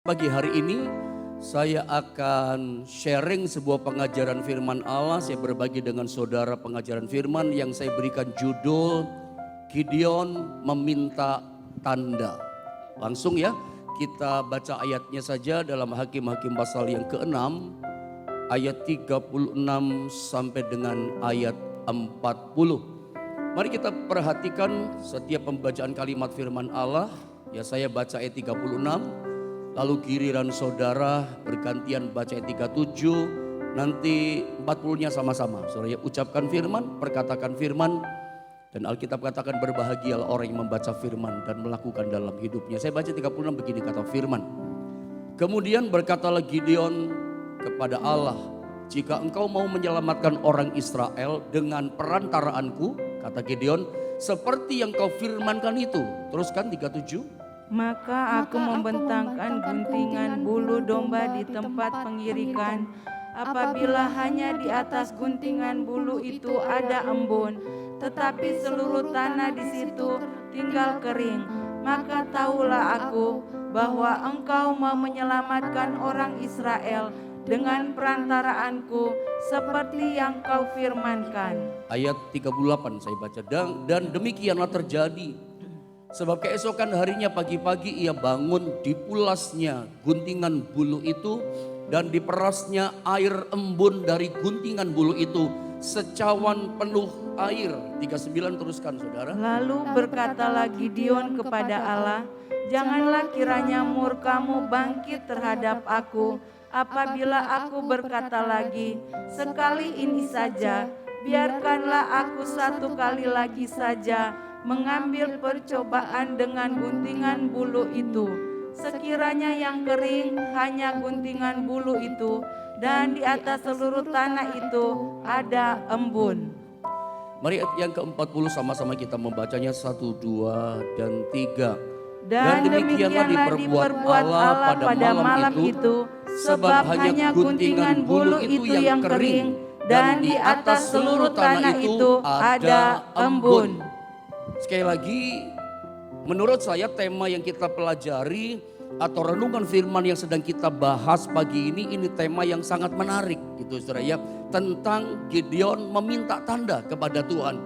Pagi hari ini saya akan sharing sebuah pengajaran firman Allah. Saya berbagi dengan saudara pengajaran firman yang saya berikan judul Gideon meminta tanda. Langsung ya, kita baca ayatnya saja dalam Hakim-Hakim pasal yang ke-6 ayat 36 sampai dengan ayat 40. Mari kita perhatikan setiap pembacaan kalimat firman Allah. Ya, saya baca ayat 36. Lalu giliran saudara bergantian baca ayat 37, nanti 40-nya sama-sama. Saudara ucapkan firman, perkatakan firman, dan Alkitab katakan berbahagialah orang yang membaca firman dan melakukan dalam hidupnya. Saya baca 36 begini kata firman. Kemudian berkatalah Gideon kepada Allah, jika engkau mau menyelamatkan orang Israel dengan perantaraanku, kata Gideon, seperti yang kau firmankan itu. Teruskan 37. Maka aku membentangkan guntingan bulu domba di tempat pengirikan. Apabila hanya di atas guntingan bulu itu ada embun, tetapi seluruh tanah di situ tinggal kering, maka tahulah aku bahwa engkau mau menyelamatkan orang Israel dengan perantaraanku seperti yang kau firmankan. Ayat 38 saya baca, dan demikianlah terjadi. Sebab keesokan harinya pagi-pagi ia bangun, dipulasnya guntingan bulu itu dan diperasnya air embun dari guntingan bulu itu secawan penuh air. 39 teruskan saudara. Lalu berkatalah Gideon kepada Allah, janganlah kiranya murkamu bangkit terhadap aku apabila aku berkata lagi, sekali ini saja, biarkanlah aku satu kali lagi saja mengambil percobaan dengan guntingan bulu itu. Sekiranya yang kering hanya guntingan bulu itu, dan di atas seluruh tanah itu ada embun. Mari ayat yang ke-40 sama-sama kita membacanya 1, 2, dan 3. Dan demikianlah diperbuat Allah pada malam itu, sebab hanya guntingan bulu itu yang kering, dan di atas seluruh tanah itu ada embun. Sekali lagi, menurut saya tema yang kita pelajari atau renungan firman yang sedang kita bahas pagi ini tema yang sangat menarik gitu saudara ya. Tentang Gideon meminta tanda kepada Tuhan.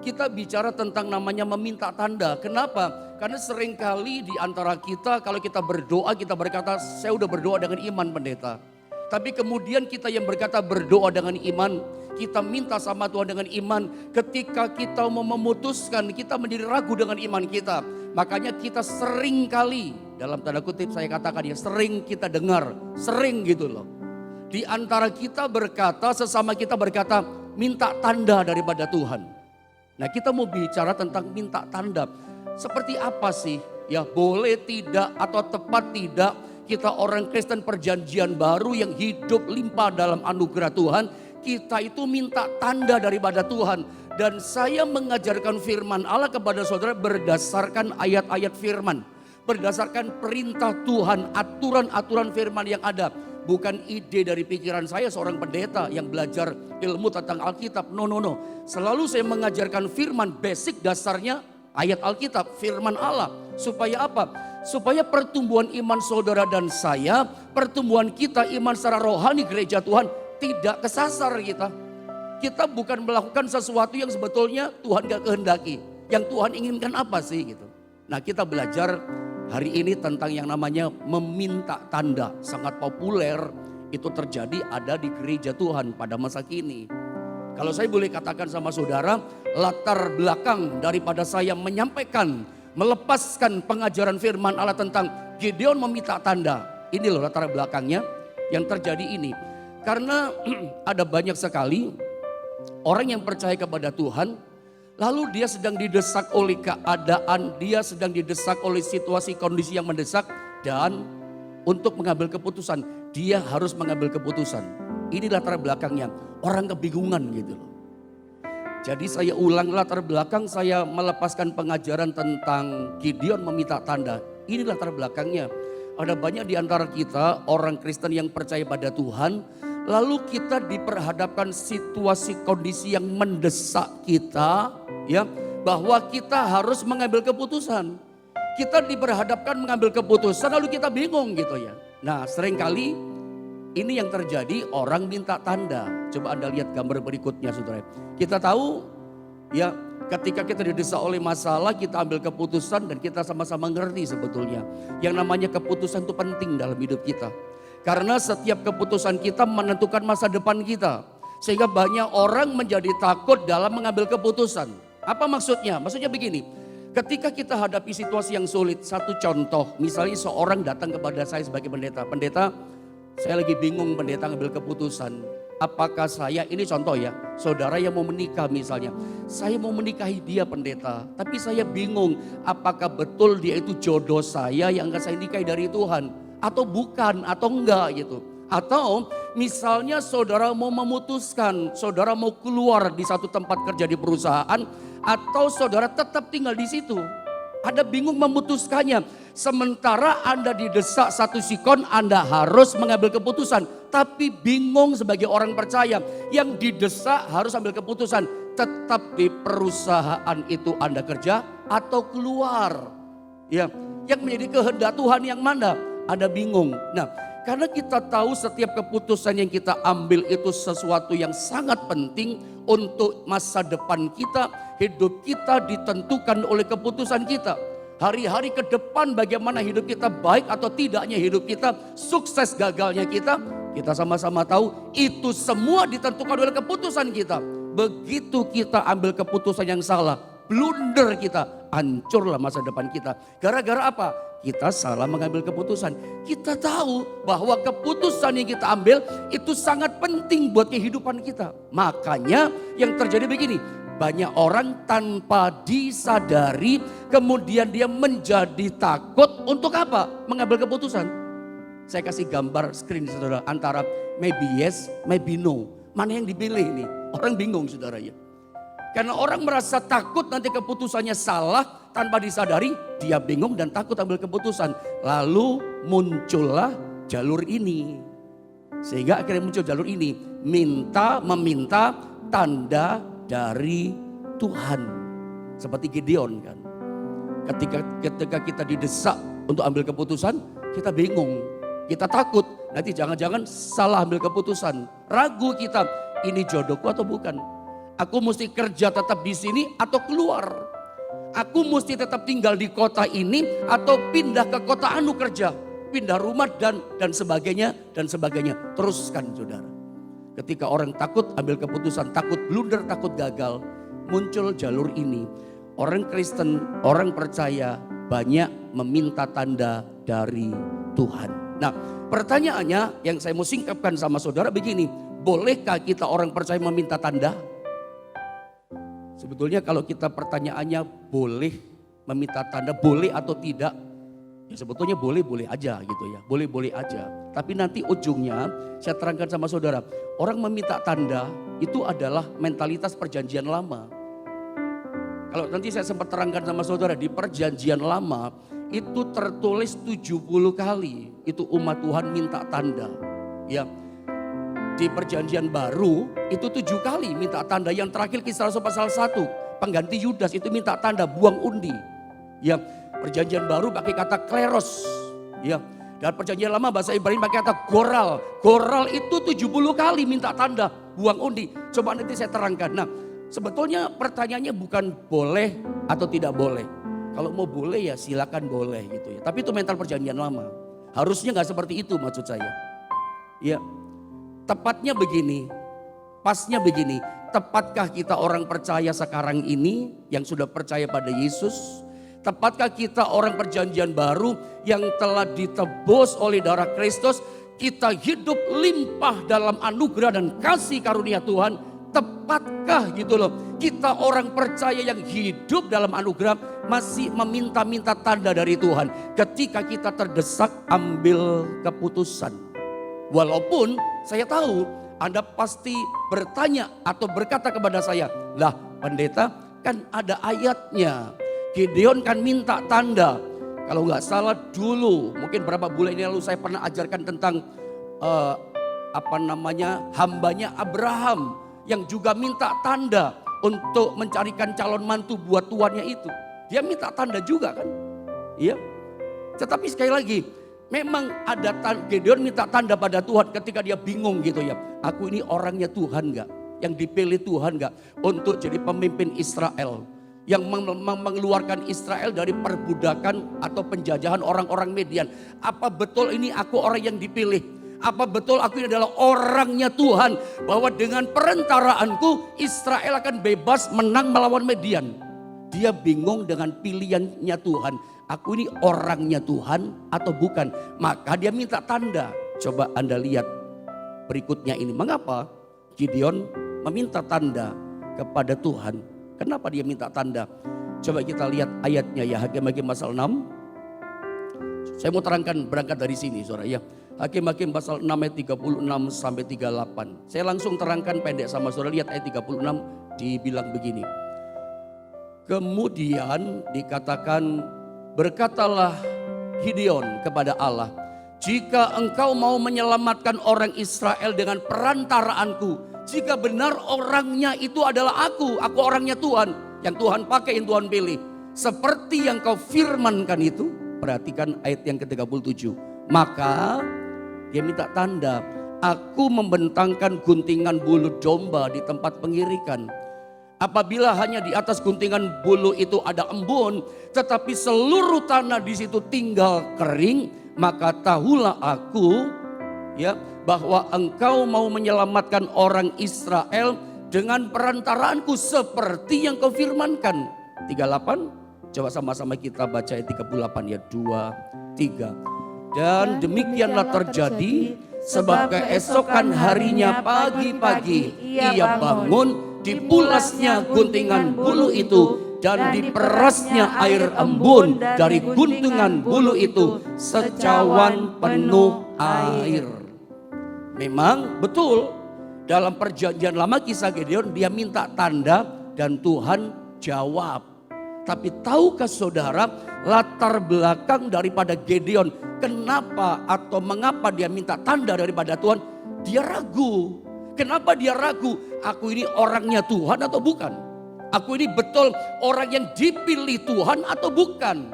Kita bicara tentang namanya meminta tanda. Kenapa? Karena seringkali di antara kita kalau kita berdoa kita berkata saya udah berdoa dengan iman pendeta. Tapi kemudian kita yang berkata berdoa dengan iman, kita minta sama Tuhan dengan iman. Ketika kita mau memutuskan, kita menjadi ragu dengan iman kita. Makanya kita sering kali, dalam tanda kutip saya katakan ya, sering kita dengar, sering gitu loh. Di antara kita berkata, sesama kita berkata, minta tanda daripada Tuhan. Nah kita mau bicara tentang minta tanda. Seperti apa sih? Ya boleh tidak atau tepat tidak. Kita orang Kristen perjanjian baru yang hidup limpah dalam anugerah Tuhan. Kita itu minta tanda daripada Tuhan. Dan saya mengajarkan firman Allah kepada saudara berdasarkan ayat-ayat firman. Berdasarkan perintah Tuhan, aturan-aturan firman yang ada. Bukan ide dari pikiran saya seorang pendeta yang belajar ilmu tentang Alkitab. No. Selalu saya mengajarkan firman basic dasarnya ayat Alkitab, firman Allah. Supaya apa? Supaya pertumbuhan iman saudara dan saya, pertumbuhan kita iman secara rohani gereja Tuhan tidak kesasar kita. Kita bukan melakukan sesuatu yang sebetulnya Tuhan gak kehendaki. Yang Tuhan inginkan apa sih gitu. Nah kita belajar hari ini tentang yang namanya meminta tanda. Sangat populer itu terjadi ada di gereja Tuhan pada masa kini. Kalau saya boleh katakan sama saudara, latar belakang daripada saya menyampaikan melepaskan pengajaran firman Allah tentang Gideon meminta tanda. Ini loh latar belakangnya yang terjadi ini. Karena ada banyak sekali orang yang percaya kepada Tuhan. Lalu dia sedang didesak oleh keadaan. Dia sedang didesak oleh situasi kondisi yang mendesak. Dan untuk mengambil keputusan. Dia harus mengambil keputusan. Ini latar belakangnya. Orang kebingungan gitu loh. Jadi saya ulang latar belakang saya melepaskan pengajaran tentang Gideon meminta tanda. Ini latar belakangnya. Ada banyak di antara kita orang Kristen yang percaya pada Tuhan. Lalu kita diperhadapkan situasi kondisi yang mendesak kita. Ya, bahwa kita harus mengambil keputusan. kita diperhadapkan mengambil keputusan lalu kita bingung gitu ya. Nah seringkali ini yang terjadi, orang minta tanda. Coba Anda lihat gambar berikutnya saudara. Kita tahu ya, ketika kita didesak oleh masalah, kita ambil keputusan dan kita sama-sama ngerti sebetulnya. Yang namanya keputusan itu penting dalam hidup kita. Karena setiap keputusan kita menentukan masa depan kita. Sehingga banyak orang menjadi takut dalam mengambil keputusan. Apa maksudnya? Maksudnya begini, ketika kita hadapi situasi yang sulit, satu contoh, misalnya seorang datang kepada saya sebagai pendeta. Pendeta, saya lagi bingung pendeta ngambil keputusan. Apakah saya, ini contoh ya, saudara yang mau menikah misalnya. Saya mau menikahi dia pendeta, tapi saya bingung apakah betul dia itu jodoh saya yang akan saya nikahi dari Tuhan. Atau bukan, atau enggak gitu. Atau misalnya saudara mau memutuskan, saudara mau keluar di satu tempat kerja di perusahaan, atau saudara tetap tinggal di situ. Anda bingung memutuskannya. Sementara Anda didesak satu sikon, Anda harus mengambil keputusan. Tapi bingung sebagai orang percaya. Yang didesak harus ambil keputusan. Tetap di perusahaan itu Anda kerja atau keluar. Ya, yang menjadi kehendak Tuhan yang mana? Anda bingung. Nah, karena kita tahu setiap keputusan yang kita ambil itu sesuatu yang sangat penting untuk masa depan kita, hidup kita ditentukan oleh keputusan kita. Hari-hari ke depan bagaimana hidup kita, baik atau tidaknya hidup kita, sukses gagalnya kita sama-sama tahu itu semua ditentukan oleh keputusan kita. Begitu kita ambil keputusan yang salah, blunder kita, hancurlah masa depan kita. Gara-gara apa? Kita salah mengambil keputusan. Kita tahu bahwa keputusan yang kita ambil itu sangat penting buat kehidupan kita. Makanya yang terjadi begini, banyak orang tanpa disadari kemudian dia menjadi takut untuk apa? Mengambil keputusan. Saya kasih gambar screen saudara antara maybe yes, maybe no. Mana yang dipilih ini? Orang bingung saudara ya. Karena orang merasa takut nanti keputusannya salah, tanpa disadari dia bingung dan takut ambil keputusan. Lalu muncullah jalur ini. Sehingga akhirnya muncul jalur ini. Meminta tanda dari Tuhan. Seperti Gideon kan. Ketika kita didesak untuk ambil keputusan, kita bingung. Kita takut, nanti jangan-jangan salah ambil keputusan. Ragu kita, ini jodohku atau bukan? Aku mesti kerja tetap di sini atau keluar. Aku mesti tetap tinggal di kota ini atau pindah ke kota anu kerja. Pindah rumah dan sebagainya dan sebagainya. Teruskan saudara. Ketika orang takut ambil keputusan, takut blunder, takut gagal. Muncul jalur ini. Orang Kristen, orang percaya banyak meminta tanda dari Tuhan. Nah pertanyaannya yang saya mau singkapkan sama saudara begini. Bolehkah kita orang percaya meminta tanda? Sebetulnya kalau kita pertanyaannya boleh meminta tanda, boleh atau tidak, ya sebetulnya boleh-boleh aja gitu ya, boleh-boleh aja. Tapi nanti ujungnya saya terangkan sama saudara, orang meminta tanda itu adalah mentalitas perjanjian lama. Kalau nanti saya sempat terangkan sama saudara, di perjanjian lama itu tertulis 70 kali itu umat Tuhan minta tanda. Ya. Di perjanjian baru itu 7 kali minta tanda. Yang terakhir Kisah Rasul pasal 1. Pengganti Yudas itu minta tanda, buang undi. Ya, perjanjian baru pakai kata kleros. Ya, dan perjanjian lama bahasa Ibrani pakai kata goral. Goral itu 70 kali minta tanda, buang undi. Coba nanti saya terangkan. Nah, sebetulnya pertanyaannya bukan boleh atau tidak boleh. Kalau mau boleh ya silakan boleh gitu ya. Tapi itu mental perjanjian lama. Harusnya nggak seperti itu maksud saya. Ya. Tepatnya begini, pasnya begini, tepatkah kita orang percaya sekarang ini yang sudah percaya pada Yesus? Tepatkah kita orang perjanjian baru yang telah ditebus oleh darah Kristus? Kita hidup limpah dalam anugerah dan kasih karunia Tuhan. Tepatkah gitu loh, kita orang percaya yang hidup dalam anugerah masih meminta-minta tanda dari Tuhan. Ketika kita terdesak ambil keputusan. Walaupun saya tahu Anda pasti bertanya atau berkata kepada saya, lah pendeta kan ada ayatnya. Gideon kan minta tanda. Kalau nggak salah dulu, mungkin berapa bulan ini lalu saya pernah ajarkan tentang hambanya Abraham yang juga minta tanda untuk mencarikan calon mantu buat tuannya itu. Dia minta tanda juga kan. Ya. Tetapi sekali lagi, memang ada Gideon minta tanda pada Tuhan ketika dia bingung gitu ya. Aku ini orangnya Tuhan enggak? Yang dipilih Tuhan enggak untuk jadi pemimpin Israel? Yang mengeluarkan Israel dari perbudakan atau penjajahan orang-orang Median. Apa betul ini aku orang yang dipilih? Apa betul aku ini adalah orangnya Tuhan? Bahwa dengan perantaraanku Israel akan bebas menang melawan Median. Dia bingung dengan pilihannya Tuhan. Aku ini orangnya Tuhan atau bukan? Maka dia minta tanda. Coba Anda lihat berikutnya ini. Mengapa Gideon meminta tanda kepada Tuhan? Kenapa dia minta tanda? Coba kita lihat ayatnya ya, Hakim-Hakim pasal 6. Saya mau terangkan berangkat dari sini saudara ya. Hakim-Hakim pasal 6 ayat 36 sampai 38. Saya langsung terangkan pendek sama saudara, lihat ayat 36 dibilang begini. Kemudian dikatakan, berkatalah Gideon kepada Allah, jika engkau mau menyelamatkan orang Israel dengan perantaraanku, jika benar orangnya itu adalah aku orangnya Tuhan, yang Tuhan pakai, yang Tuhan pilih. Seperti yang kau firmankan itu, perhatikan ayat yang ke-37. Maka dia minta tanda, aku membentangkan guntingan bulu domba di tempat pengirikan. Apabila hanya di atas guntingan bulu itu ada embun, tetapi seluruh tanah di situ tinggal kering, maka tahulah aku ya bahwa engkau mau menyelamatkan orang Israel dengan perantaraanku seperti yang kau firmankan. 38, coba sama-sama kita baca ayat 38 ya, 2, 3. Dan demikianlah terjadi sebab keesokan harinya pagi-pagi ia bangun, dipulasnya guntingan bulu itu dan diperasnya air embun dari guntingan bulu itu secawan penuh air. Memang betul dalam perjanjian lama kisah Gideon dia minta tanda dan Tuhan jawab. Tapi tahukah saudara latar belakang daripada Gideon? Kenapa atau mengapa dia minta tanda daripada Tuhan? Dia ragu. Kenapa dia ragu? Aku ini orangnya Tuhan atau bukan? Aku ini betul orang yang dipilih Tuhan atau bukan?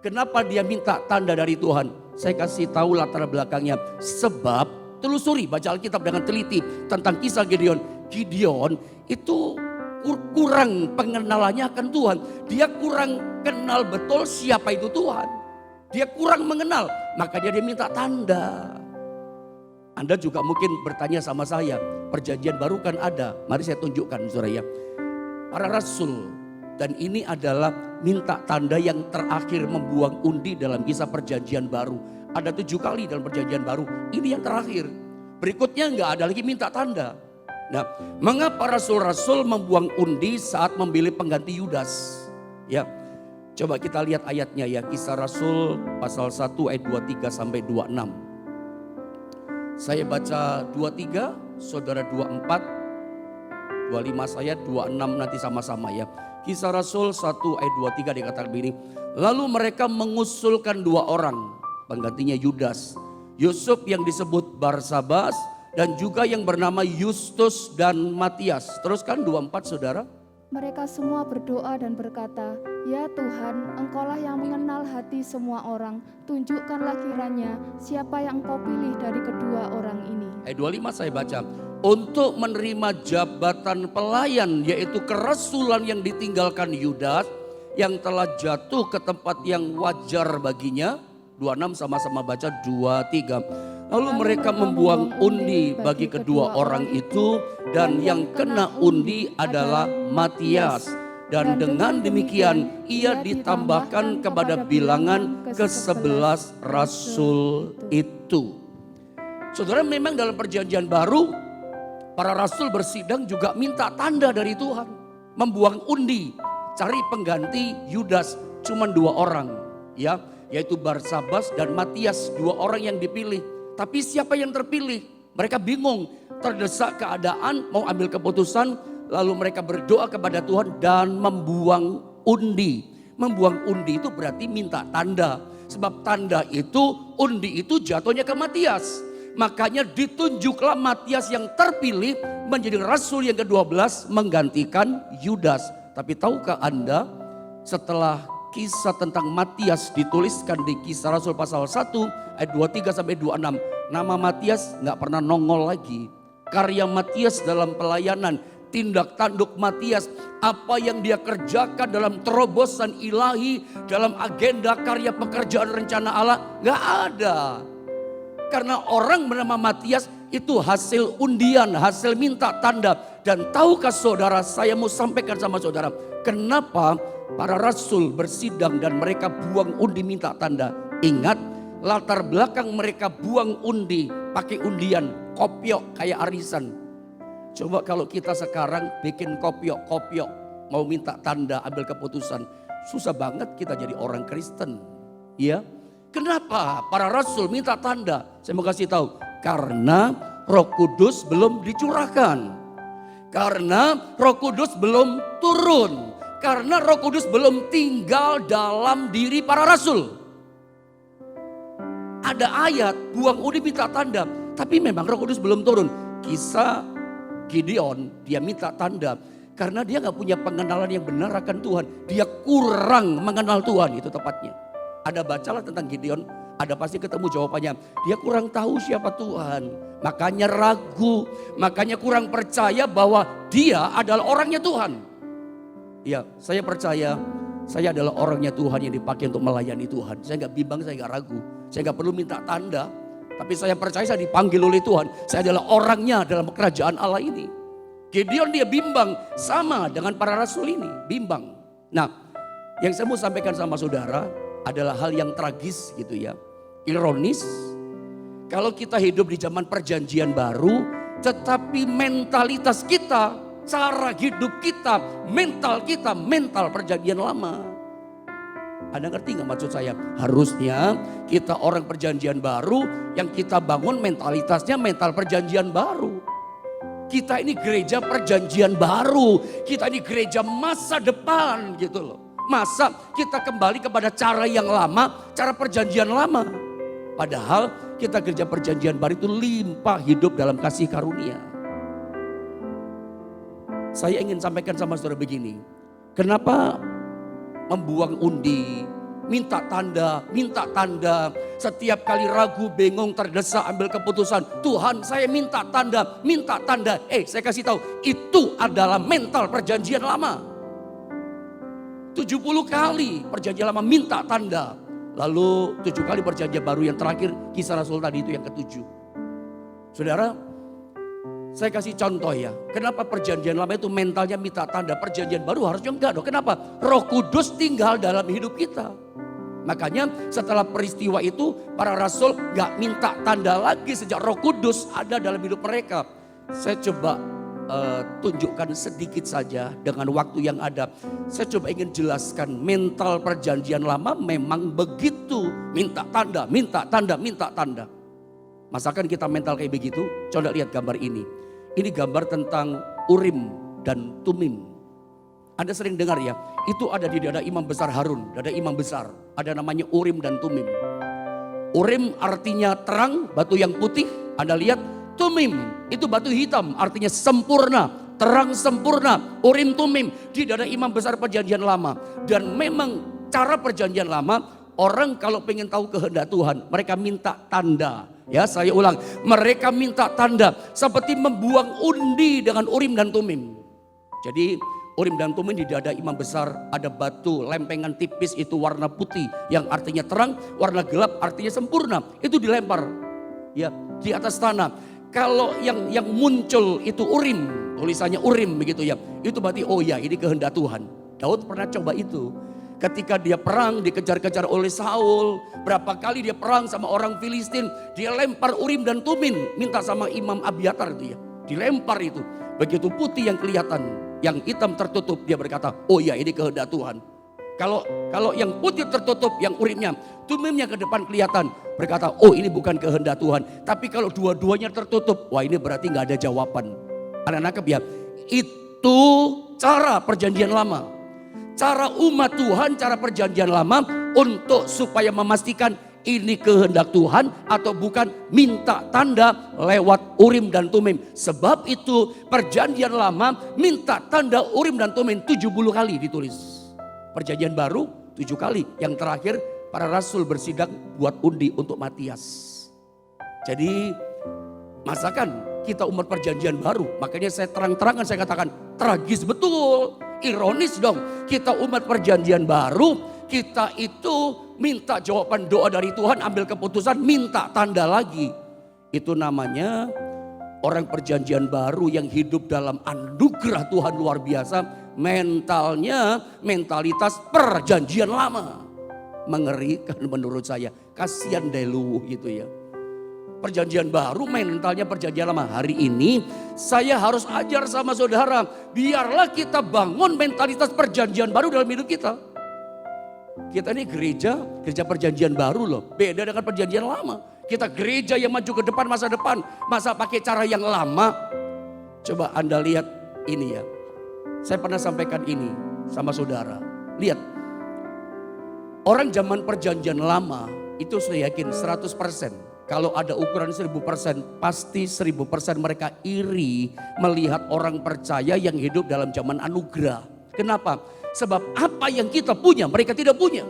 Kenapa dia minta tanda dari Tuhan? Saya kasih tahu latar belakangnya. Sebab telusuri, baca Alkitab dengan teliti tentang kisah Gideon. Gideon itu kurang pengenalannya akan Tuhan. Dia kurang kenal betul siapa itu Tuhan. Dia kurang mengenal, makanya dia minta tanda. Anda juga mungkin bertanya sama saya, perjanjian baru kan ada. Mari saya tunjukkan saudara ya. Para rasul, dan ini adalah minta tanda yang terakhir membuang undi dalam kisah perjanjian baru. Ada 7 kali dalam perjanjian baru, ini yang terakhir. Berikutnya nggak ada lagi minta tanda. Nah, mengapa rasul-rasul membuang undi saat memilih pengganti Yudas? Ya, coba kita lihat ayatnya ya, Kisah Rasul pasal 1 ayat 23 sampai 26. Saya baca 23, saudara 24, 25 saya 26 nanti sama-sama ya. Kisah Rasul 1 ayat 23 dikatakan begini. Lalu mereka mengusulkan 2 orang, penggantinya Yudas. Yusuf yang disebut Barsabas, dan juga yang bernama Yustus dan Matias. Teruskan 24 saudara. Mereka semua berdoa dan berkata, ya Tuhan, Engkaulah yang mengenal hati semua orang. Tunjukkanlah kiranya siapa yang Engkau pilih dari kedua orang ini. Ayat 25 saya baca. Untuk menerima jabatan pelayan, yaitu kerasulan yang ditinggalkan Yudas, yang telah jatuh ke tempat yang wajar baginya. 26 sama-sama baca 23. Lalu mereka membuang undi bagi kedua orang itu, dan yang kena undi adalah Matias. Dan dengan demikian ia ditambahkan kepada bilangan ke-11 rasul itu. Saudara, memang dalam perjanjian baru para rasul bersidang juga minta tanda dari Tuhan. Membuang undi, cari pengganti Yudas, cuma 2 orang ya, yaitu Barsabas dan Matias, 2 orang yang dipilih. Tapi siapa yang terpilih? Mereka bingung, terdesak keadaan, mau ambil keputusan, lalu mereka berdoa kepada Tuhan dan membuang undi. Membuang undi itu berarti minta tanda. Sebab tanda itu, undi itu jatuhnya ke Matias. Makanya ditunjuklah Matias yang terpilih menjadi rasul yang ke-12 menggantikan Yudas. Tapi tahukah Anda, setelah kisah tentang Matias dituliskan di Kisah Rasul pasal 1 ayat 23 sampai 26. Nama Matias nggak pernah nongol lagi. Karya Matias dalam pelayanan, tindak tanduk Matias, apa yang dia kerjakan dalam terobosan ilahi, dalam agenda karya pekerjaan rencana Allah, nggak ada. Karena orang bernama Matias itu hasil undian, hasil minta tanda. Dan tahukah saudara, saya mau sampaikan sama saudara, kenapa para rasul bersidang dan mereka buang undi minta tanda? Ingat, latar belakang mereka buang undi, pakai undian, kopiok kayak arisan. Coba kalau kita sekarang bikin kopiok, mau minta tanda, ambil keputusan. Susah banget kita jadi orang Kristen. Ya, kenapa para rasul minta tanda? Saya mau kasih tahu, karena Roh Kudus belum dicurahkan. Karena Roh Kudus belum turun. Karena Roh Kudus belum tinggal dalam diri para rasul. Ada ayat buang undi minta tanda, tapi memang Roh Kudus belum turun. Kisah Gideon, dia minta tanda karena dia gak punya pengenalan yang benar akan Tuhan. Dia kurang mengenal Tuhan, itu tepatnya. Ada bacalah tentang Gideon, ada pasti ketemu jawabannya. Dia kurang tahu siapa Tuhan, makanya ragu, makanya kurang percaya bahwa dia adalah orangnya Tuhan. Ya, saya percaya saya adalah orangnya Tuhan yang dipakai untuk melayani Tuhan. Saya gak bimbang, saya gak ragu, saya gak perlu minta tanda. Tapi saya percaya saya dipanggil oleh Tuhan. Saya adalah orangnya dalam kerajaan Allah ini. Gideon dia bimbang sama dengan para rasul ini, bimbang. Nah, yang saya mau sampaikan sama saudara adalah hal yang tragis gitu ya. Ironis, kalau kita hidup di zaman perjanjian baru, tetapi mentalitas kita, cara hidup kita, mental perjanjian lama. Anda ngerti gak maksud saya? Harusnya kita orang perjanjian baru yang kita bangun mentalitasnya mental perjanjian baru. Kita ini gereja perjanjian baru. Kita ini gereja masa depan gitu loh. Masa kita kembali kepada cara yang lama, cara perjanjian lama. Padahal kita gereja perjanjian baru itu limpah hidup dalam kasih karunia. Saya ingin sampaikan sama saudara begini. Kenapa membuang undi, minta tanda, setiap kali ragu, bingung, terdesak, ambil keputusan. Tuhan, saya minta tanda. Saya kasih tahu, itu adalah mental perjanjian lama. 70 kali perjanjian lama minta tanda. Lalu 7 kali perjanjian baru, yang terakhir Kisah Rasul tadi itu yang ke-7. Saudara, saya kasih contoh ya, kenapa perjanjian lama itu mentalnya minta tanda, perjanjian baru harusnya enggak dong. Kenapa? Roh Kudus tinggal dalam hidup kita. Makanya setelah peristiwa itu para rasul gak minta tanda lagi sejak Roh Kudus ada dalam hidup mereka. Saya coba tunjukkan sedikit saja dengan waktu yang ada. Saya coba ingin jelaskan mental perjanjian lama memang begitu. Minta tanda. Masakan kita mental kayak begitu? Coba lihat gambar ini. Ini gambar tentang Urim dan Tumim. Anda sering dengar ya, itu ada di dada imam besar Harun, dada imam besar. Ada namanya Urim dan Tumim. Urim artinya terang, batu yang putih. Anda lihat, Tumim itu batu hitam, artinya sempurna, terang sempurna. Urim Tumim di dada imam besar perjanjian lama. Dan memang cara perjanjian lama, orang kalau pengen tahu kehendak Tuhan, mereka minta tanda. Ya, saya ulang, mereka minta tanda seperti membuang undi dengan Urim dan Tumim. Jadi Urim dan Tumim di dada imam besar ada batu lempengan tipis itu warna putih yang artinya terang, warna gelap artinya sempurna. Itu dilempar ya di atas tanah. Kalau yang muncul itu Urim, tulisannya Urim begitu ya. Itu berarti oh ya ini kehendak Tuhan. Daud pernah coba itu. Ketika dia perang, dikejar-kejar oleh Saul. Berapa kali dia perang sama orang Filistin. Dia lempar Urim dan Tumim. Minta sama Imam Abiatar itu ya. Dilempar itu. Begitu putih yang kelihatan. Yang hitam tertutup. Dia berkata, oh ya ini kehendak Tuhan. Kalau yang putih tertutup, yang Urimnya. Tumimnya ke depan kelihatan. Berkata, oh ini bukan kehendak Tuhan. Tapi kalau dua-duanya tertutup. Wah ini berarti gak ada jawaban. Anak-anak ya. Itu cara perjanjian lama. Cara umat Tuhan, cara perjanjian lama untuk supaya memastikan ini kehendak Tuhan atau bukan, minta tanda lewat Urim dan Tumim. Sebab itu perjanjian lama minta tanda Urim dan Tumim 70 kali ditulis. Perjanjian baru 7 kali. Yang terakhir para rasul bersidang buat undi untuk Matias. Jadi masakan kita umat perjanjian baru. Makanya saya terang-terangan saya katakan tragis betul. Ironis dong, kita umat perjanjian baru, kita itu minta jawaban doa dari Tuhan, ambil keputusan, minta tanda lagi. Itu namanya orang perjanjian baru yang hidup dalam anugerah Tuhan luar biasa. Mentalnya mentalitas perjanjian lama. Mengerikan menurut saya, kasihan delu gitu ya. Perjanjian baru mentalnya perjanjian lama. Hari ini saya harus ajar sama saudara, biarlah kita bangun mentalitas perjanjian baru dalam hidup kita. Kita ini gereja perjanjian baru loh, beda dengan perjanjian lama. Kita gereja yang maju ke depan, masa pakai cara yang lama. Coba Anda lihat ini ya, saya pernah sampaikan ini sama saudara. Lihat, orang zaman perjanjian lama itu saya yakin 100%. Kalau ada ukuran 1000%, pasti 1000% mereka iri melihat orang percaya yang hidup dalam zaman anugerah. Kenapa? Sebab apa yang kita punya mereka tidak punya.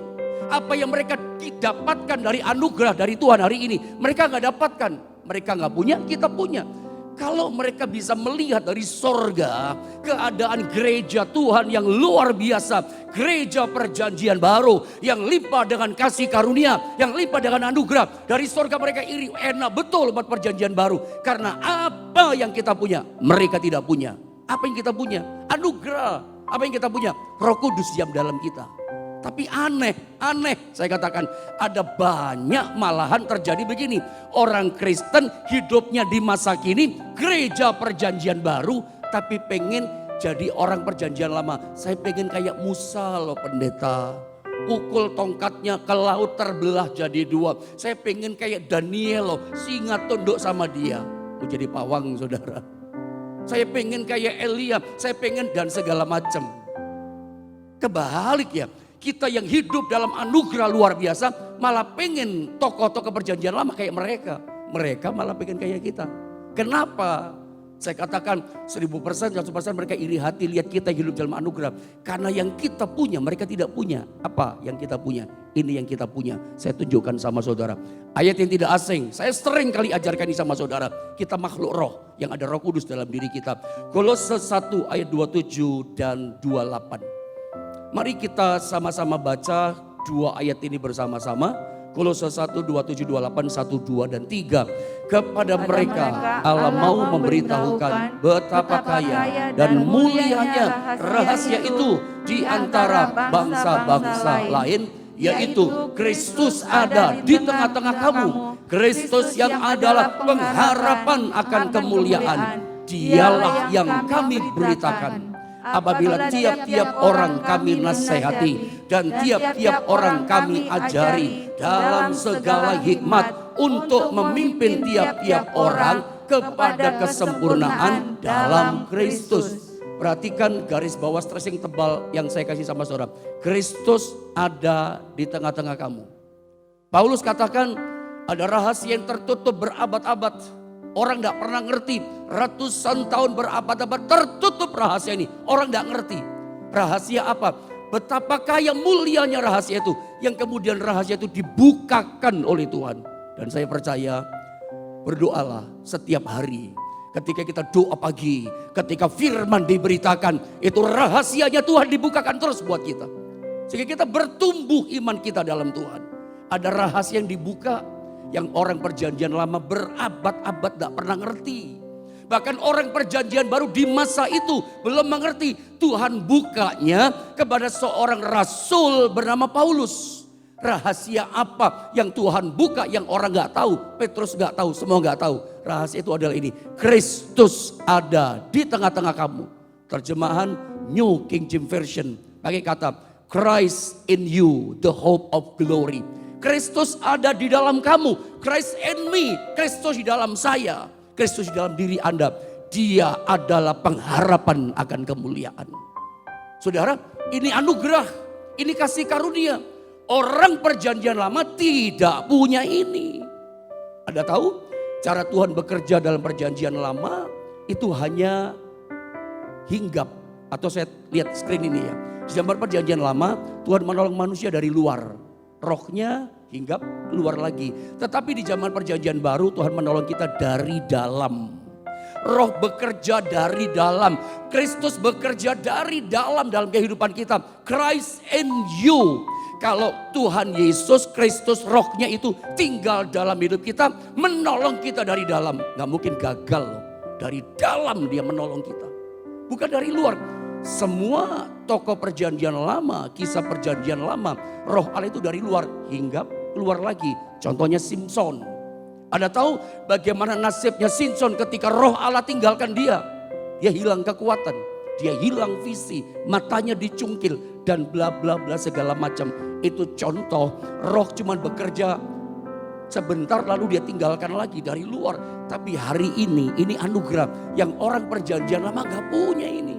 Apa yang mereka dapatkan dari anugerah dari Tuhan hari ini mereka gak dapatkan. Mereka gak punya, kita punya. Kalau mereka bisa melihat dari sorga keadaan gereja Tuhan yang luar biasa. Gereja perjanjian baru yang limpah dengan kasih karunia, yang limpah dengan anugerah. Dari sorga mereka iri, enak betul buat perjanjian baru. Karena apa yang kita punya mereka tidak punya. Apa yang kita punya? Anugerah. Apa yang kita punya? Roh Kudus diam dalam kita. Tapi aneh saya katakan ada banyak malahan terjadi begini. Orang Kristen hidupnya di masa kini gereja perjanjian baru tapi pengen jadi orang perjanjian lama. Saya pengen kayak Musa loh pendeta. Pukul tongkatnya ke laut terbelah jadi 2. Saya pengen kayak Daniel loh, singa tunduk sama dia. Mau jadi pawang saudara. Saya pengen kayak Elia, saya pengen dan segala macam. Kebalik ya. Kita yang hidup dalam anugerah luar biasa malah pengen tokoh-tokoh perjanjian lama kayak mereka. Mereka malah pengen kayak kita. Kenapa? Saya katakan 1000%, 100% mereka iri hati lihat kita hidup dalam anugerah. Karena yang kita punya mereka tidak punya. Apa yang kita punya? Ini yang kita punya. Saya tunjukkan sama saudara. Ayat yang tidak asing. Saya sering kali ajarkan ini sama saudara. Kita makhluk roh yang ada Roh Kudus dalam diri kita. Kolose 1 ayat 27 dan 28. Mari kita sama-sama baca 2 ayat ini bersama-sama. Kolose 1, 27, 28, 1, 2, dan 3. Kepada mereka Allah mau memberitahukan betapa kaya dan mulianya rahasia itu di antara bangsa-bangsa lain. Yaitu Kristus ada di tengah-tengah kamu. Kristus yang adalah pengharapan akan kemuliaan. Dialah yang kami beritakan. Apabila tiap-tiap orang kami nasihati dan tiap-tiap orang kami ajari dalam segala hikmat untuk memimpin tiap-tiap orang kepada kesempurnaan dalam Kristus. Perhatikan garis bawah stressing tebal yang saya kasih sama saudara. Kristus ada di tengah-tengah kamu. Paulus katakan ada rahasia yang tertutup berabad-abad. Orang tidak pernah ngerti, ratusan tahun berabad-abad tertutup rahasia ini. Orang tidak ngerti. Rahasia apa? Betapa kaya mulianya rahasia itu. Yang kemudian rahasia itu dibukakan oleh Tuhan. Dan saya percaya, berdoalah setiap hari. Ketika kita doa pagi, ketika firman diberitakan, itu rahasianya Tuhan dibukakan terus buat kita. Sehingga kita bertumbuh iman kita dalam Tuhan. Ada rahasia yang dibuka. Yang orang perjanjian lama berabad-abad tidak pernah ngerti. Bahkan orang perjanjian baru di masa itu belum mengerti. Tuhan bukanya kepada seorang rasul bernama Paulus. Rahasia apa yang Tuhan buka yang orang gak tahu. Petrus gak tahu, semua gak tahu. Rahasia itu adalah ini. Kristus ada di tengah-tengah kamu. Terjemahan New King James Version. Pakai kata Christ in you, the hope of glory. Kristus ada di dalam kamu. Christ in me. Kristus di dalam saya. Kristus di dalam diri Anda. Dia adalah pengharapan akan kemuliaan. Saudara, ini anugerah. Ini kasih karunia. Orang perjanjian lama tidak punya ini. Anda tahu cara Tuhan bekerja dalam perjanjian lama itu hanya hinggap. Atau saya lihat screen ini ya. Di zaman perjanjian lama Tuhan menolong manusia dari luar. Rohnya hinggap keluar lagi. Tetapi di zaman perjanjian baru Tuhan menolong kita dari dalam. Roh bekerja dari dalam. Kristus bekerja dari dalam kehidupan kita. Christ in you. Kalau Tuhan Yesus Kristus rohnya itu tinggal dalam hidup kita. Menolong kita dari dalam. Gak mungkin gagal loh. Dari dalam dia menolong kita. Bukan dari luar. Semua tokoh perjanjian lama, kisah perjanjian lama, roh Allah itu dari luar hinggap keluar lagi. Contohnya Simson. Anda tahu bagaimana nasibnya Simson ketika roh Allah tinggalkan dia. Dia hilang kekuatan, dia hilang visi, matanya dicungkil dan bla bla bla segala macam. Itu contoh roh cuman bekerja sebentar lalu dia tinggalkan lagi dari luar. Tapi hari ini anugerah yang orang perjanjian lama gak punya ini.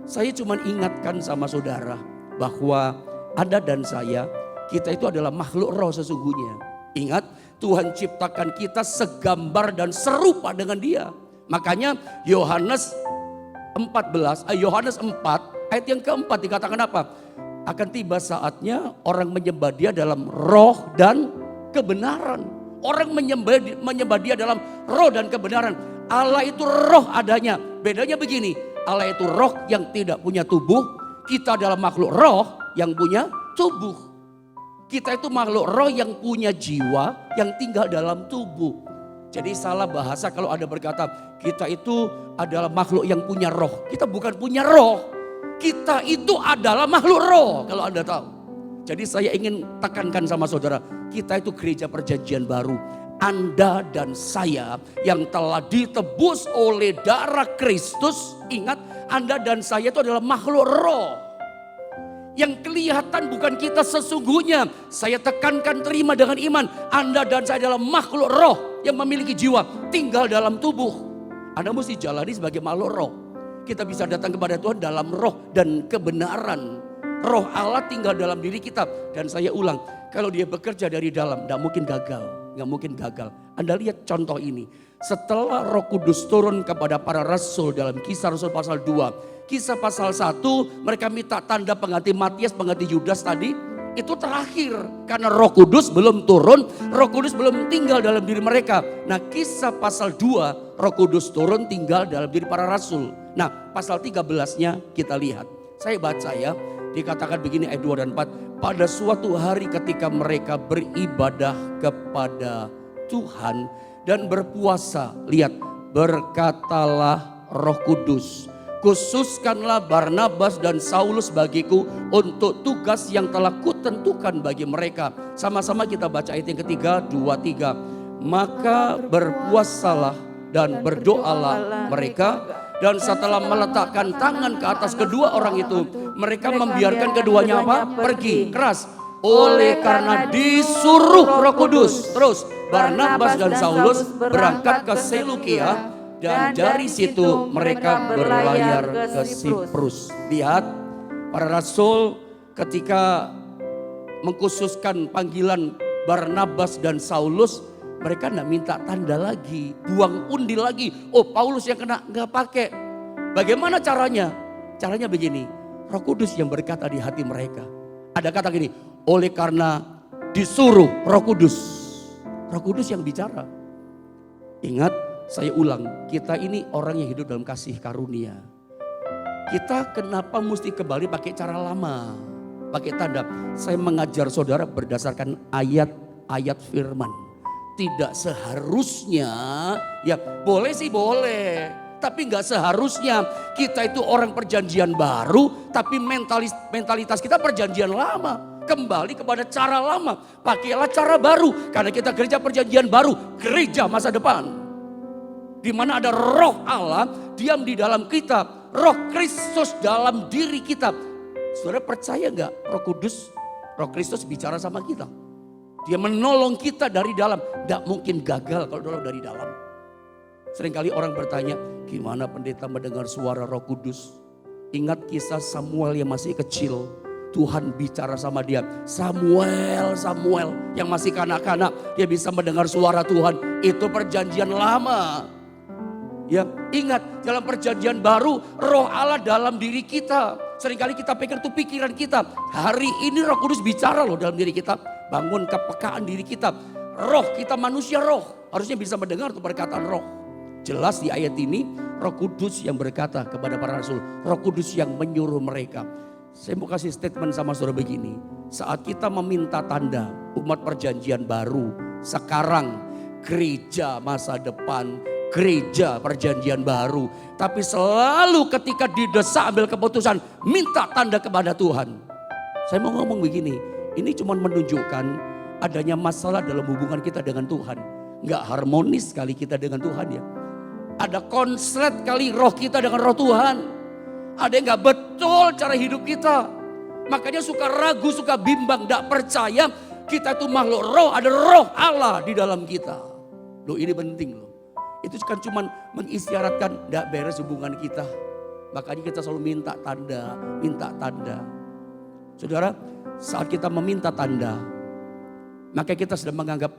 Saya cuma ingatkan sama saudara bahwa Anda dan saya, kita itu adalah makhluk roh sesungguhnya. Ingat, Tuhan ciptakan kita segambar dan serupa dengan dia. Makanya Yohanes 4 ayat yang keempat dikatakan apa? Akan tiba saatnya orang menyembah dia dalam roh dan kebenaran. Orang menyembah dia dalam roh dan kebenaran. Allah itu roh adanya. Bedanya begini. Allah itu roh yang tidak punya tubuh. Kita adalah makhluk roh yang punya tubuh. Kita itu makhluk roh yang punya jiwa yang tinggal dalam tubuh. Jadi salah bahasa kalau ada berkata kita itu adalah makhluk yang punya roh. Kita bukan punya roh. Kita itu adalah makhluk roh kalau Anda tahu. Jadi saya ingin tekankan sama saudara. Kita itu gereja perjanjian baru. Anda dan saya yang telah ditebus oleh darah Kristus. Ingat, Anda dan saya itu adalah makhluk roh. Yang kelihatan bukan kita sesungguhnya. Saya tekankan terima dengan iman. Anda dan saya adalah makhluk roh yang memiliki jiwa. Tinggal dalam tubuh. Anda mesti jalani sebagai makhluk roh. Kita bisa datang kepada Tuhan dalam roh dan kebenaran. Roh Allah tinggal dalam diri kita. Dan saya ulang, kalau dia bekerja dari dalam, tidak mungkin gagal. Nggak mungkin gagal. Anda lihat contoh ini. Setelah Roh Kudus turun kepada para rasul dalam Kisah Rasul pasal 2. Kisah pasal 1 mereka minta tanda pengganti Matias, pengganti Yudas tadi. Itu terakhir. Karena Roh Kudus belum turun. Roh Kudus belum tinggal dalam diri mereka. Nah Kisah pasal 2 Roh Kudus turun tinggal dalam diri para rasul. Nah pasal 13-nya kita lihat. Saya baca ya. Dikatakan begini ayat 2 dan 4. Pada suatu hari ketika mereka beribadah kepada Tuhan dan berpuasa. Lihat, berkatalah Roh Kudus. Khususkanlah Barnabas dan Saulus bagiku untuk tugas yang telah kutentukan bagi mereka. Sama-sama kita baca ayat yang ketiga, 2, 3. Maka berpuasalah dan berdoalah mereka. Dan setelah meletakkan tangan ke atas kedua orang itu, mereka membiarkan keduanya apa? Pergi. Keras. Oleh karena disuruh Roh Kudus. Terus Barnabas dan Saulus berangkat ke Selukia. Dan dari situ mereka berlayar ke Siprus. Lihat para rasul ketika mengkhususkan panggilan Barnabas dan Saulus. Mereka tidak minta tanda lagi, buang undi lagi. Oh Paulus yang kena, nggak pakai. Bagaimana caranya? Caranya begini, Roh Kudus yang berkata di hati mereka. Ada kata gini, oleh karena disuruh Roh Kudus. Roh Kudus yang bicara. Ingat, saya ulang, kita ini orang yang hidup dalam kasih karunia. Kita kenapa mesti kembali pakai cara lama? Pakai tanda. Saya mengajar saudara berdasarkan ayat-ayat firman. Tidak seharusnya, ya boleh sih boleh. Tapi nggak seharusnya kita itu orang perjanjian baru. Tapi mentalitas kita perjanjian lama. Kembali kepada cara lama. Pakailah cara baru. Karena kita gereja perjanjian baru. Gereja masa depan. Di mana ada roh Allah diam di dalam kita. Roh Kristus dalam diri kita. Saudara percaya nggak Roh Kudus, Roh Kristus bicara sama kita? Dia menolong kita dari dalam. Tidak mungkin gagal kalau nolong dari dalam. Seringkali orang bertanya, gimana pendeta mendengar suara Roh Kudus? Ingat kisah Samuel yang masih kecil. Tuhan bicara sama dia. Samuel yang masih kanak-kanak. Dia bisa mendengar suara Tuhan. Itu perjanjian lama. Ya, ingat dalam perjanjian baru roh Allah dalam diri kita. Seringkali kita pikir itu pikiran kita. Hari ini Roh Kudus bicara loh dalam diri kita. Bangun kepekaan diri kita. Roh kita manusia roh. Harusnya bisa mendengar tuh perkataan roh. Jelas di ayat ini Roh Kudus yang berkata kepada para rasul. Roh Kudus yang menyuruh mereka. Saya mau kasih statement sama saudara begini. Saat kita meminta tanda umat perjanjian baru. Sekarang gereja masa depan. Gereja perjanjian baru. Tapi selalu ketika didesak ambil keputusan. Minta tanda kepada Tuhan. Saya mau ngomong begini. Ini cuma menunjukkan adanya masalah dalam hubungan kita dengan Tuhan. Nggak harmonis kali kita dengan Tuhan ya. Ada konslet kali roh kita dengan roh Tuhan. Ada yang nggak betul cara hidup kita. Makanya suka ragu, suka bimbang, nggak percaya kita itu makhluk roh. Ada roh Allah di dalam kita. Loh ini penting loh. Itu kan cuma mengisyaratkan tidak beres hubungan kita. Makanya kita selalu minta tanda, minta tanda. Saudara, saat kita meminta tanda, maka kita sedang menganggap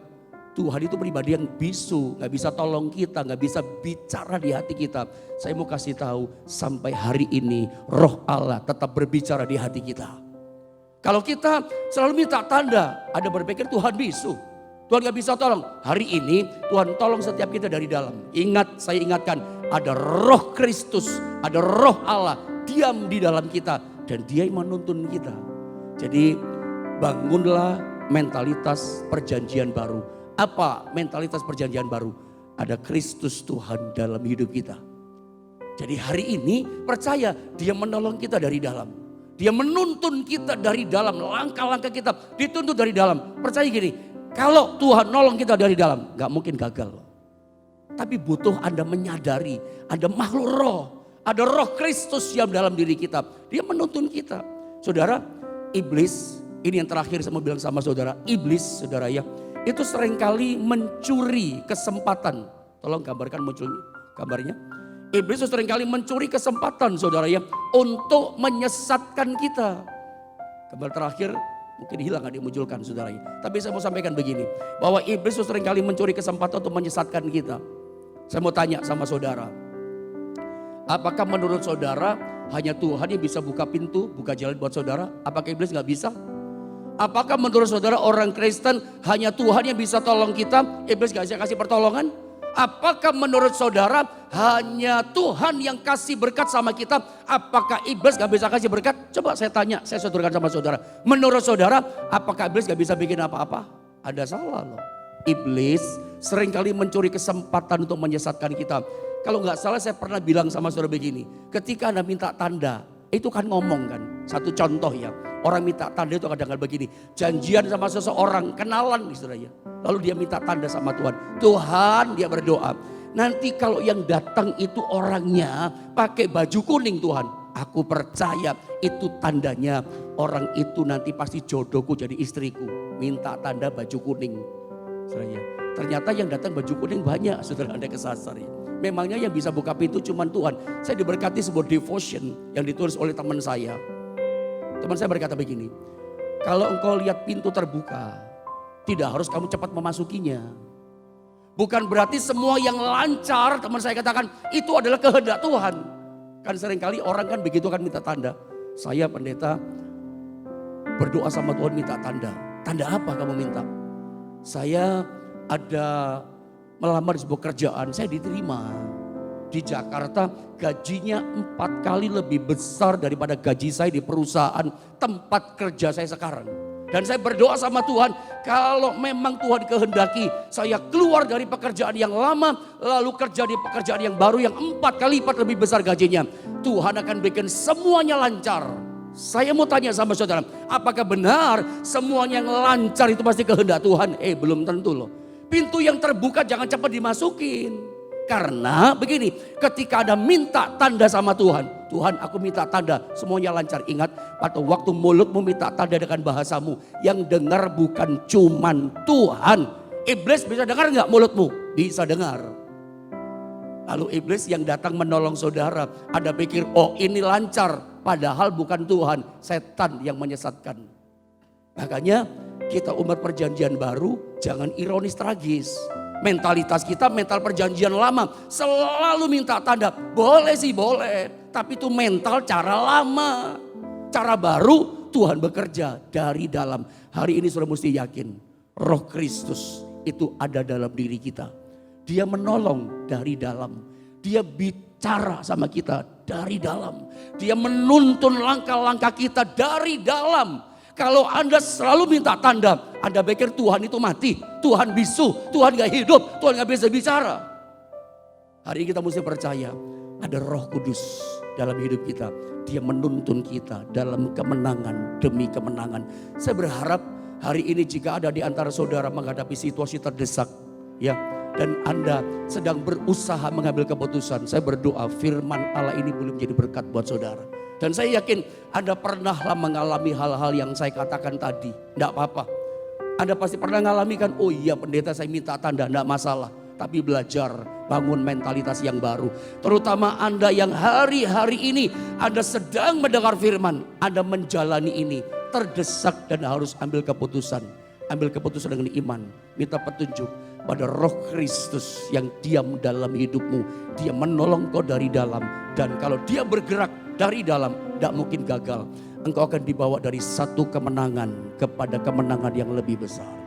Tuhan itu pribadi yang bisu, gak bisa tolong kita, gak bisa bicara di hati kita. Saya mau kasih tahu, sampai hari ini roh Allah tetap berbicara di hati kita. Kalau kita selalu minta tanda, ada berpikir Tuhan bisu. Tuhan gak bisa tolong. Hari ini Tuhan tolong setiap kita dari dalam. Ingat, saya ingatkan, ada roh Kristus, ada roh Allah diam di dalam kita. Dan dia yang menuntun kita. Jadi bangunlah mentalitas perjanjian baru. Apa mentalitas perjanjian baru? Ada Kristus Tuhan dalam hidup kita. Jadi hari ini percaya dia menolong kita dari dalam. Dia menuntun kita dari dalam. Langkah-langkah kita dituntun dari dalam. Percaya gini. Kalau Tuhan nolong kita dari dalam, gak mungkin gagal. Tapi butuh Anda menyadari, ada makhluk roh, ada roh Kristus yang dalam diri kita. Dia menuntun kita. Saudara, iblis, ini yang terakhir saya mau bilang sama saudara. Iblis, saudara ya, itu seringkali mencuri kesempatan. Tolong gambarkan muncul gambarnya. Iblis itu seringkali mencuri kesempatan saudara ya, untuk menyesatkan kita. Gambar terakhir. Mungkin hilang gak dimunculkan saudara. Tapi saya mau sampaikan begini. Bahwa iblis itu seringkali mencuri kesempatan untuk menyesatkan kita. Saya mau tanya sama saudara. Apakah menurut saudara hanya Tuhan yang bisa buka pintu, buka jalan buat saudara? Apakah iblis gak bisa? Apakah menurut saudara orang Kristen hanya Tuhan yang bisa tolong kita? Iblis gak bisa kasih pertolongan? Apakah menurut saudara hanya Tuhan yang kasih berkat sama kita? Apakah iblis gak bisa kasih berkat? Coba saya tanya, saya sodorkan sama saudara. Menurut saudara, apakah iblis gak bisa bikin apa-apa? Ada salah loh. Iblis seringkali mencuri kesempatan untuk menyesatkan kita. Kalau gak salah saya pernah bilang sama saudara begini. Ketika Anda minta tanda, itu kan ngomong kan. Satu contoh ya. Orang minta tanda itu kadang-kadang begini. Janjian sama seseorang, kenalan istilahnya. Lalu dia minta tanda sama Tuhan. Tuhan dia berdoa. Nanti kalau yang datang itu orangnya pakai baju kuning Tuhan. Aku percaya itu tandanya. Orang itu nanti pasti jodohku jadi istriku. Minta tanda baju kuning. Istilahnya. Ternyata yang datang baju kuning banyak. Saudara Anda kesasar ya. Memangnya yang bisa buka pintu cuma Tuhan. Saya diberkati sebuah devotion yang ditulis oleh teman saya. Teman saya berkata begini, kalau engkau lihat pintu terbuka, tidak harus kamu cepat memasukinya. Bukan berarti semua yang lancar, teman saya katakan, itu adalah kehendak Tuhan. Kan seringkali orang kan begitu kan minta tanda. Saya pendeta berdoa sama Tuhan minta tanda. Tanda apa kamu minta? Saya ada melamar di sebuah kerjaan, saya diterima. Di Jakarta gajinya 4 kali lebih besar daripada gaji saya di perusahaan tempat kerja saya sekarang. Dan saya berdoa sama Tuhan, kalau memang Tuhan kehendaki saya keluar dari pekerjaan yang lama, lalu kerja di pekerjaan yang baru yang 4 kali lipat lebih besar gajinya. Tuhan akan bikin semuanya lancar. Saya mau tanya sama saudara, apakah benar semuanya yang lancar itu pasti kehendak Tuhan? Belum tentu loh. Pintu yang terbuka jangan cepat dimasukin. Karena begini, ketika Anda minta tanda sama Tuhan, Tuhan aku minta tanda, semuanya lancar. Ingat, pada waktu mulutmu minta tanda dengan bahasamu, yang dengar bukan cuman Tuhan. Iblis bisa dengar nggak mulutmu? Bisa dengar. Lalu iblis yang datang menolong saudara, Anda pikir oh ini lancar, padahal bukan Tuhan, setan yang menyesatkan. Makanya kita umat perjanjian baru jangan ironis tragis. Mentalitas kita mental perjanjian lama, selalu minta tanda. Boleh sih boleh, tapi itu mental cara lama. Cara baru Tuhan bekerja dari dalam. Hari ini saudara mesti yakin Roh Kristus itu ada dalam diri kita. Dia menolong dari dalam. Dia bicara sama kita dari dalam. Dia menuntun langkah-langkah kita dari dalam. Kalau Anda selalu minta tanda, Anda pikir Tuhan itu mati, Tuhan bisu, Tuhan gak hidup, Tuhan gak bisa bicara. Hari ini kita mesti percaya ada Roh Kudus dalam hidup kita. Dia menuntun kita dalam kemenangan demi kemenangan. Saya berharap hari ini jika ada di antara saudara menghadapi situasi terdesak, ya, dan Anda sedang berusaha mengambil keputusan, saya berdoa firman Allah ini boleh menjadi berkat buat saudara. Dan saya yakin Anda pernahlah mengalami hal-hal yang saya katakan tadi. Tidak apa-apa. Anda pasti pernah mengalami kan, oh iya pendeta saya minta tanda, tidak masalah. Tapi belajar bangun mentalitas yang baru. Terutama Anda yang hari-hari ini Anda sedang mendengar firman, Anda menjalani ini, terdesak dan harus ambil keputusan. Ambil keputusan dengan iman, minta petunjuk pada Roh Kristus yang diam dalam hidupmu. Dia menolong kau dari dalam, dan kalau dia bergerak dari dalam, tidak mungkin gagal. Engkau akan dibawa dari satu kemenangan kepada kemenangan yang lebih besar.